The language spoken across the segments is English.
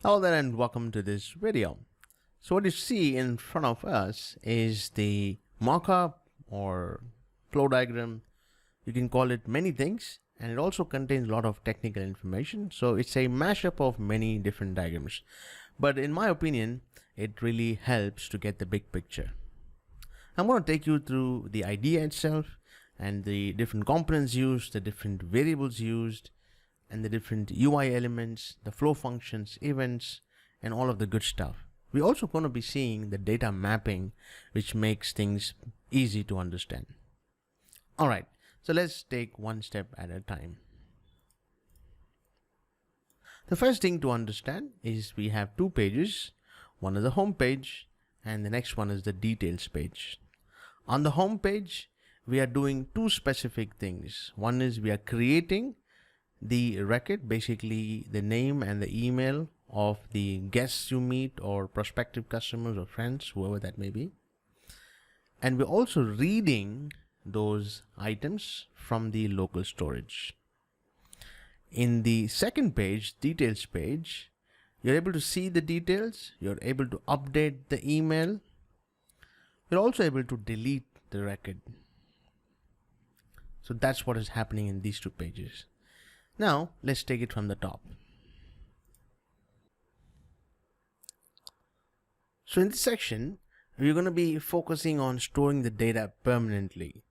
Hello there and welcome to this video. So what you see in front of us is the mock-up or flow diagram. You can call it many things, and it also contains a lot of technical information. So it's a mashup of many different diagrams. But in my opinion, it really helps to get the big picture. I'm going to take you through the idea itself and the different components used, the different variables used, and the different UI elements, the flow functions, events, and all of the good stuff. We're also going to be seeing the data mapping, which makes things easy to understand. All right, so let's take one step at a time. The first thing to understand is we have two pages. One is the home page and the next one is the details page. On the home page, we are doing two specific things. One is we are creating the record, basically the name and the email of the guests you meet or prospective customers or friends, whoever that may be. And we're also reading those items from the local storage. In the second page, details page, you're able to see the details, you're able to update the email, you're also able to delete the record. So that's what is happening in these two pages. Now, let's take it from the top. So in this section, we're going to be focusing on storing the data permanently.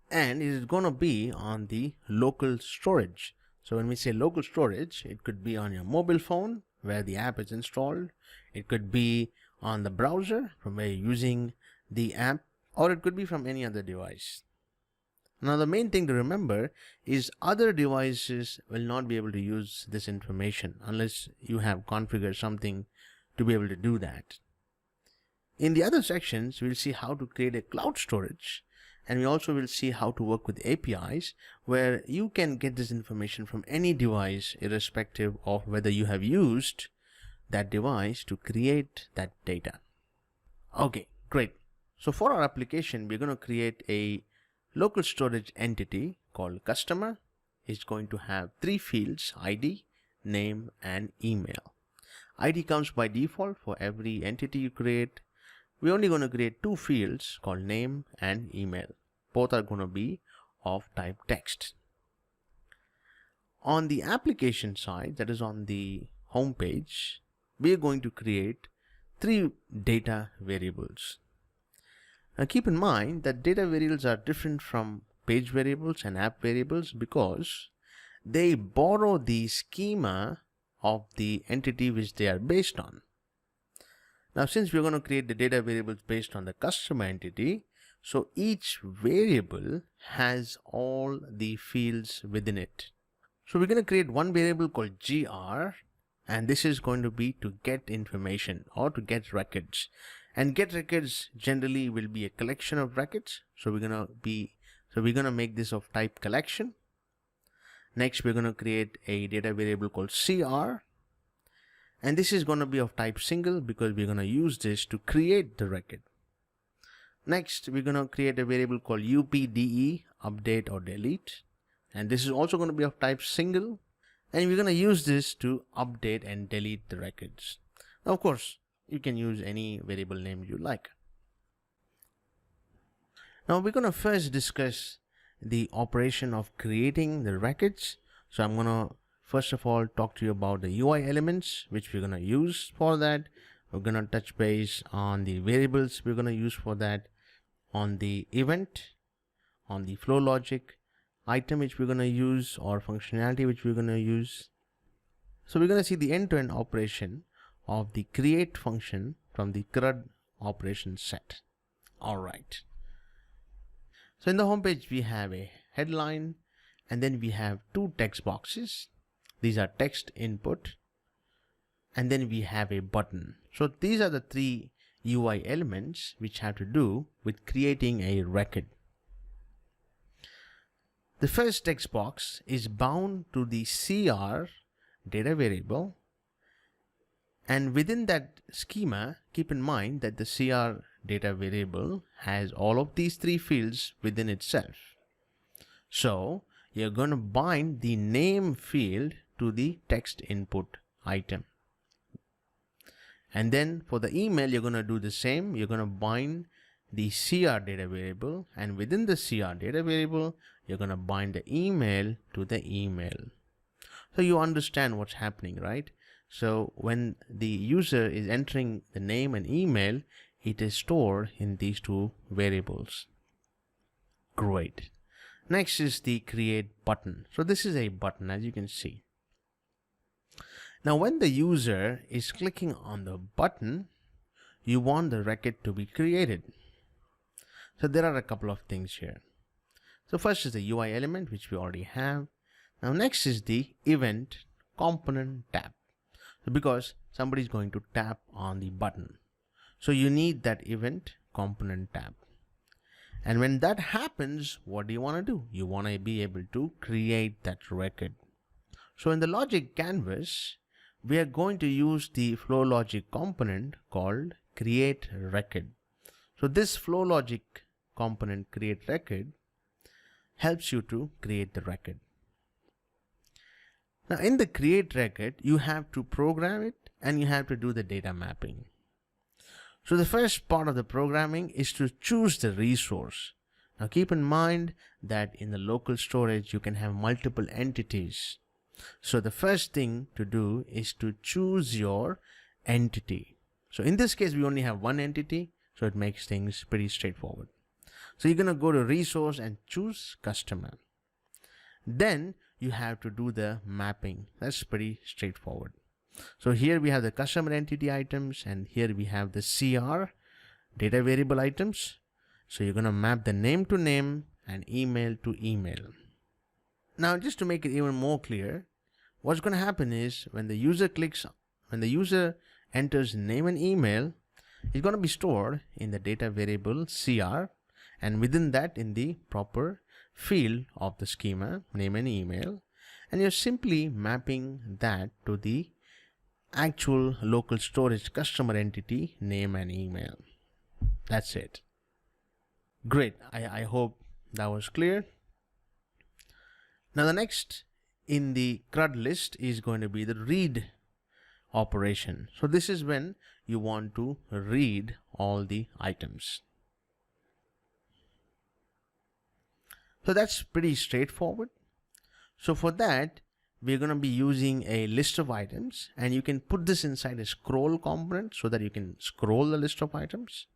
And it is going to be on the local storage. So when we say local storage, it could be on your mobile phone where the app is installed. It could be on the browser from where you're using the app, or it could be from any other device. Now the main thing to remember is other devices will not be able to use this information unless you have configured something to be able to do that. In the other sections, we'll see how to create a cloud storage, and we also will see how to work with APIs where you can get this information from any device irrespective of whether you have used that device to create that data. Okay, great. So for our application, we're going to create a local storage entity called customer. Is going to have three fields: ID, name, and email. ID comes by default for every entity you create. We're only going to create two fields called name and email. Both are going to be of type text. On the application side, that is on the home page, we are going to create three data variables. Now keep in mind that data variables are different from page variables and app variables because they borrow the schema of the entity which they are based on. Now since we're going to create the data variables based on the customer entity, so each variable has all the fields within it. So we're going to create one variable called gr, and this is going to be to get information or to get records. And get records generally will be a collection of records. So we're gonna make this of type collection. Next, we're gonna create a data variable called cr, and this is gonna be of type single because we're gonna use this to create the record. Next, we're gonna create a variable called upde, update or delete, and this is also gonna be of type single, and we're gonna use this to update and delete the records. Now, of course, you can use any variable name you like. Now we're going to first discuss the operation of creating the records. So I'm going to first of all talk to you about the UI elements which we're going to use for that. We're going to touch base on the variables we're going to use for that, on the event, on the flow logic, item which we're going to use, or functionality which we're going to use. So we're going to see the end-to-end operation of the create function from the CRUD operation set. All right. So in the home page, we have a headline, and then we have two text boxes. These are text input, and then we have a button. So these are the three UI elements which have to do with creating a record. The first text box is bound to the CR data variable. And within that schema, keep in mind that the CR data variable has all of these three fields within itself. So you're going to bind the name field to the text input item. And then for the email, you're going to do the same. You're going to bind the CR data variable, and within the CR data variable, you're going to bind the email to the email. So you understand what's happening, right? So when the user is entering the name and email, it is stored in these two variables. Great. Next is the create button. So this is a button, as you can see. Now when the user is clicking on the button, you want the record to be created. So there are a couple of things here. So first is the UI element, which we already have. Now next is the event component tab. So because somebody is going to tap on the button, so you need that event component tab. And when that happens, what do you want to do? You want to be able to create that record. So in the logic canvas, we are going to use the flow logic component called create record. So this flow logic component create record helps you to create the record. Now in the create record, you have to program it and you have to do the data mapping. So the first part of the programming is to choose the resource. Now keep in mind that in the local storage, you can have multiple entities. So the first thing to do is to choose your entity. So in this case, we only have one entity, so it makes things pretty straightforward. So you're going to go to resource and choose customer. Then you have to do the mapping. That's pretty straightforward. So here we have the customer entity items, and here we have the CR data variable items. So you're going to map the name to name and email to email. Now just to make it even more clear, what's going to happen is when the user enters name and email, it's going to be stored in the data variable CR, and within that in the proper field of the schema, name and email, and you're simply mapping that to the actual local storage customer entity name and email. That's it. Great. I hope that was clear. Now the next in the CRUD list is going to be the read operation. So this is when you want to read all the items. So that's pretty straightforward. So for that, we're going to be using a list of items, and you can put this inside a scroll component so that you can scroll the list of items.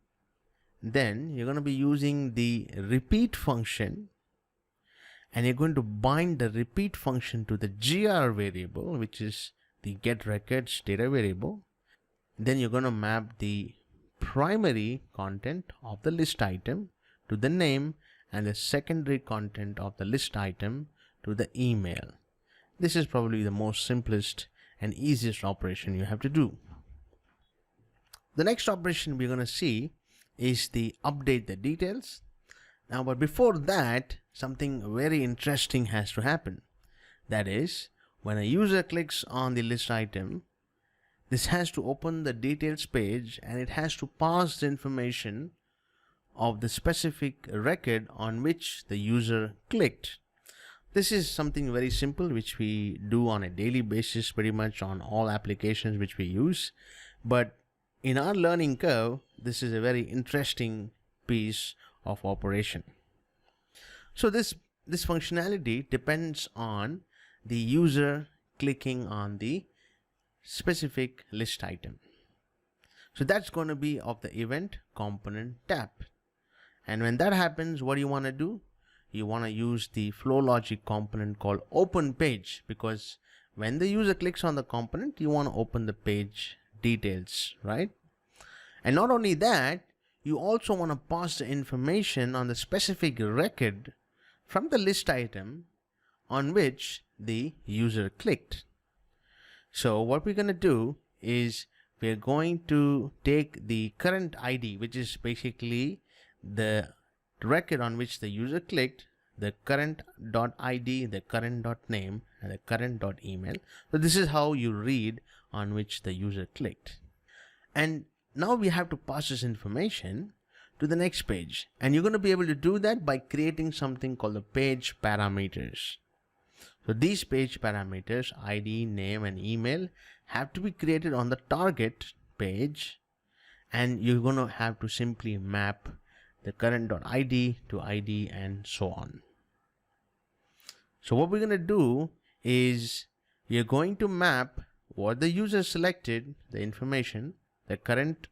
Then you're going to be using the repeat function, and you're going to bind the repeat function to the GR variable, which is the get records data variable. Then you're going to map the primary content of the list item to the name and the secondary content of the list item to the email. This is probably the most simplest and easiest operation you have to do. The next operation we're going to see is the update the details. Now, but before that, something very interesting has to happen. That is, when a user clicks on the list item, this has to open the details page, and it has to pass the information of the specific record on which the user clicked. This is something very simple which we do on a daily basis pretty much on all applications which we use. But in our learning curve, this is a very interesting piece of operation. So this functionality depends on the user clicking on the specific list item. So that's going to be of the event component tab. And when that happens, what do you want to do? You want to use the flow logic component called open page, because when the user clicks on the component, you want to open the page details, right? And not only that, you also want to pass the information on the specific record from the list item on which the user clicked. So what we're going to do is we're going to take the current ID, which is basically the record on which the user clicked, the current.id, the current.name, and the current.email. So this is how you read on which the user clicked. And now we have to pass this information to the next page. And you're going to be able to do that by creating something called the page parameters. So these page parameters, ID, name, and email, have to be created on the target page, and you're going to have to simply map the current.id to id and so on. So what we're going to do is you're going to map what the user selected, the information, the current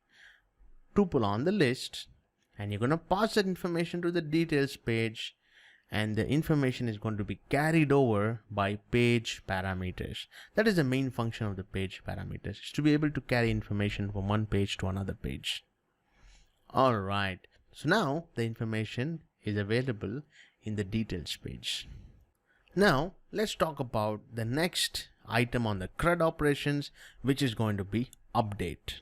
tuple on the list, and you're going to pass that information to the details page, and the information is going to be carried over by page parameters. That is the main function of the page parameters, is to be able to carry information from one page to another page. All right, so now the information is available in the details page. Now let's talk about the next item on the CRUD operations, which is going to be update.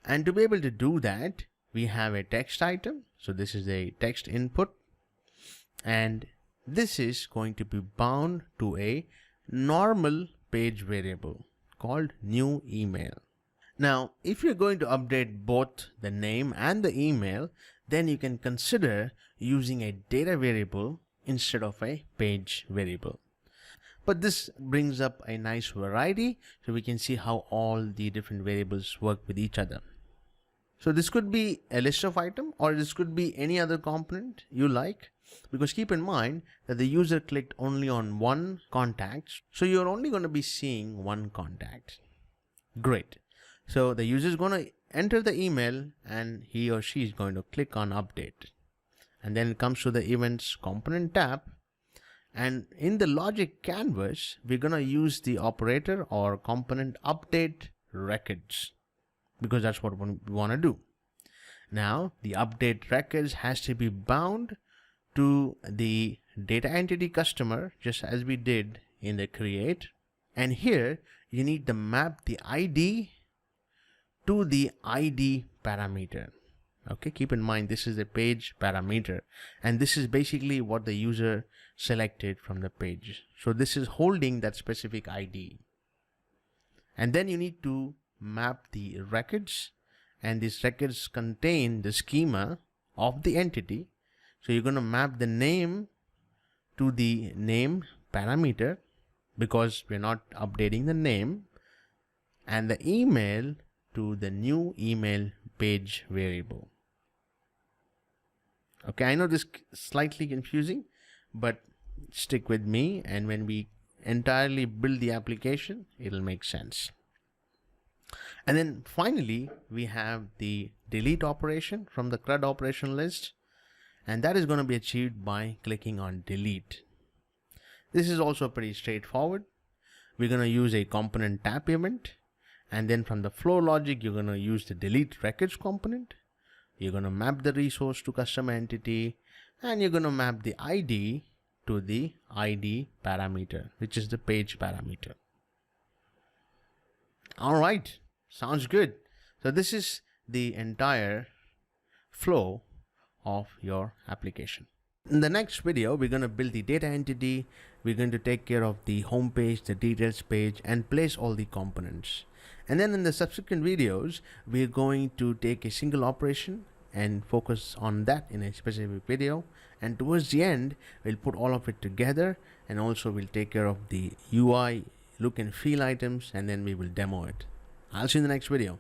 And to be able to do that, we have a text item. So this is a text input, and this is going to be bound to a normal page variable called new email. Now, if you're going to update both the name and the email, then you can consider using a data variable instead of a page variable. But this brings up a nice variety, so we can see how all the different variables work with each other. So this could be a list of items, or this could be any other component you like, because keep in mind that the user clicked only on one contact, so you're only going to be seeing one contact. Great. So the user is going to enter the email, and he or she is going to click on update. And then it comes to the events component tab, and in the logic canvas we're going to use the operator or component update records, because that's what we want to do. Now the update records has to be bound to the data entity customer, just as we did in the create, and here you need to map the ID to the ID parameter. Okay, keep in mind this is a page parameter, and this is basically what the user selected from the page. So this is holding that specific ID. And then you need to map the records, and these records contain the schema of the entity. So you're going to map the name to the name parameter, because we're not updating the name, and the email to the new email page variable. Okay, I know this is slightly confusing, but stick with me, and when we entirely build the application, it'll make sense. And then finally, we have the delete operation from the CRUD operation list, and that is going to be achieved by clicking on delete. This is also pretty straightforward. We're going to use a component tap event, and then from the flow logic, you're going to use the delete records component. You're going to map the resource to customer entity, and you're going to map the ID to the ID parameter, which is the page parameter. All right, sounds good. So this is the entire flow of your application. In the next video, we're going to build the data entity. We're going to take care of the home page, the details page, and place all the components. And then in the subsequent videos, we're going to take a single operation and focus on that in a specific video. And towards the end, we'll put all of it together, and also we'll take care of the UI, look and feel items, and then we will demo it. I'll see you in the next video.